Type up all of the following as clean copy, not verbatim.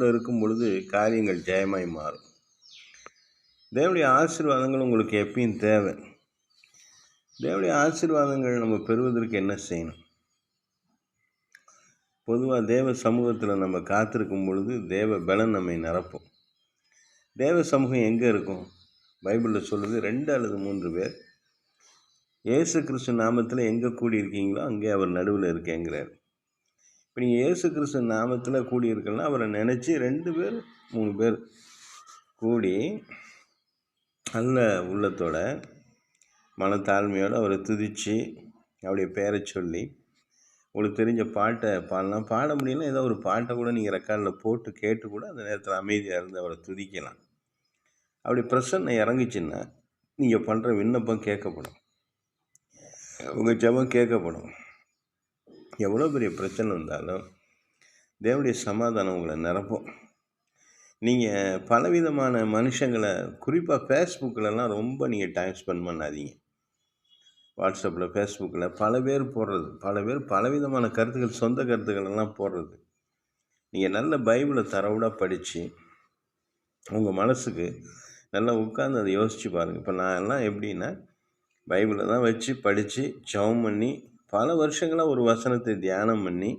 கூட இருக்கும் பொழுது காரியங்கள் ஜெயமாய் மாறும். தேவனுடைய ஆசீர்வாதங்கள் உங்களுக்கு எப்பயும் தேவை. தேவனுடைய ஆசீர்வாதங்கள் நம்ம பெறுவதற்கு என்ன செய்யணும்? பொதுவாக தேவ சமூகத்தில் நம்ம காத்திருக்கும் பொழுது தேவ பலன் நம்மை நிரப்பும். தேவ சமூகம் எங்கே இருக்கும்? பைபிளில் சொல்லுது 2 அல்லது 3 பேர் இயேசு கிறிஸ்து நாமத்தில் எங்கே கூடியிருக்கீங்களோ அங்கே அவர் நடுவில் இருக்கேங்கிறார். இப்போ நீங்கள் இயேசு கிறிஸ்து நாமத்தில் கூடியிருக்கலாம், அவரை நினச்சி 2 பேர் 3 பேர் கூடி நல்ல உள்ளத்தோட மனத்தாழ்மையோடு அவரை துதித்து அவருடைய பேரை சொல்லி உங்களுக்கு தெரிஞ்ச பாட்டை பாடலாம். பாட முடியல ஏதோ ஒரு பாட்டை கூட நீங்கள் ரெக்கார்டில் போட்டு கேட்டு கூட அந்த நேரத்தில் அமைதியாக இருந்து அவரை துதிக்கலாம். அப்படி பிரசன்னம் இறங்குச்சுன்னா நீங்கள் பண்ணுற விண்ணப்பம் கேட்கப்படும், உங்கள் ஜெபம் கேட்கப்படும். எவ்வளோ பெரிய பிரச்சனை இருந்தாலும் தேவனுடைய சமாதானம் உங்களை நிரப்பும். நீங்கள் பலவிதமான மனுஷங்களை, குறிப்பாக ஃபேஸ்புக்கிலலாம் ரொம்ப நீங்கள் டைம் ஸ்பெண்ட் பண்ணாதீங்க. வாட்ஸ்அப்பில், ஃபேஸ்புக்கில் பல பேர் போடுறது, பல பேர் பலவிதமான கருத்துக்கள், சொந்த கருத்துக்கள் எல்லாம் போடுறது. நீங்கள் நல்ல பைபிளை தரவுடாக படித்து உங்கள் மனசுக்கு நல்லா உட்காந்து அதை யோசித்து பாருங்கள். இப்போ நான் எல்லாம் எப்படின்னா பைபிளை தான் வச்சு படித்து ஜெபம் பண்ணி பல வருஷங்களாக ஒரு வசனத்தை தியானம் பண்ணி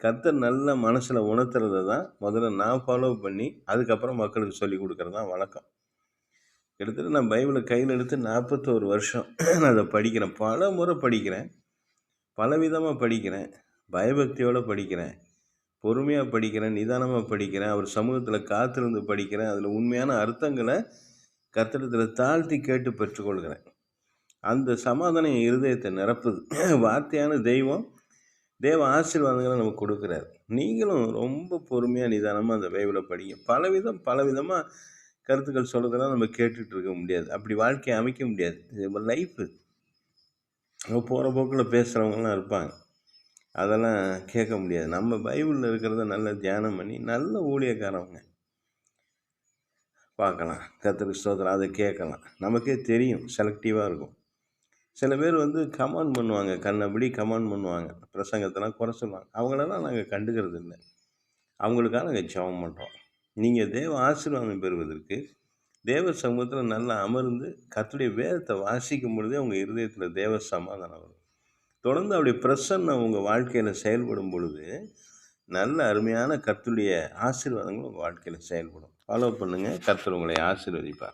கர்த்தர் நல்ல மனசில் உணர்த்துறதை தான் முதல்ல நான் ஃபாலோ பண்ணி அதுக்கப்புறம் மக்களுக்கு சொல்லி கொடுக்குறது தான் வழக்கம். கிட்டத்தட்ட நான் பைபிளை கையில் எடுத்து 41 வருஷம் நான் அதை படிக்கிறேன். பல முறை படிக்கிறேன், பலவிதமாக படிக்கிறேன், பயபக்தியோடு படிக்கிறேன், பொறுமையாக படிக்கிறேன், நிதானமாக படிக்கிறேன், அவர் சமூகத்தில் காத்திருந்து படிக்கிறேன். அதில் உண்மையான அர்த்தங்களை கர்த்தரிடத்தில் தாழ்த்தி கேட்டு பெற்றுக்கொள்கிறேன். அந்த சமாதானம் என் இருதயத்தை நிரப்புது. வார்த்தையான தெய்வம் தேவ ஆசீர்வாதங்களை நமக்கு கொடுக்குறாரு. நீங்களும் ரொம்ப பொறுமையாக நிதானமாக அந்த பைபிளை படிங்க. பலவிதமாக கருத்துக்கள் சொல்கிறதெல்லாம் நம்ம கேட்டுட்டு இருக்க முடியாது, அப்படி வாழ்க்கையை அமைக்க முடியாது. இது லைஃபு. போகிற போக்கில் பேசுகிறவங்களாம் இருப்பாங்க, அதெல்லாம் கேட்க முடியாது. நம்ம பைபிளில் இருக்கிறத நல்ல தியானம் பண்ணி நல்ல ஊழியக்காரவங்க பார்க்கலாம், கர்த்தருக்கு ஸ்தோத்திரம், அதை கேட்கலாம். நமக்கே தெரியும், செலக்டிவாக இருக்கும். சில பேர் கமெண்ட் பண்ணுவாங்க, கண்ணபடி கமெண்ட் பண்ணுவாங்க, பிரசங்கத்தெல்லாம் குறை சொல்லுவாங்க. அவங்களெல்லாம் நாங்கள் கண்டுக்கிறது இல்லை, அவங்களுக்காக நாங்கள் ஜெபம் பண்ணுறோம். நீங்கள் தேவ ஆசீர்வாதம் பெறுவதற்கு தேவ சமூகத்தில் நல்லா அமர்ந்து கர்த்தருடைய வேதத்தை வாசிக்கும் பொழுதே உங்கள் இருதயத்தில் தேவ சமாதானம் வரும். தொடர்ந்து அவருடைய பிரசன்னம் உங்கள் வாழ்க்கையில் செயல்படும் பொழுது நல்ல அருமையான கர்த்தருடைய ஆசீர்வாதங்கள் உங்கள் வாழ்க்கையில் செயல்படும். ஃபாலோ பண்ணுங்கள், கர்த்தர் உங்களை ஆசீர்வதிப்பார்.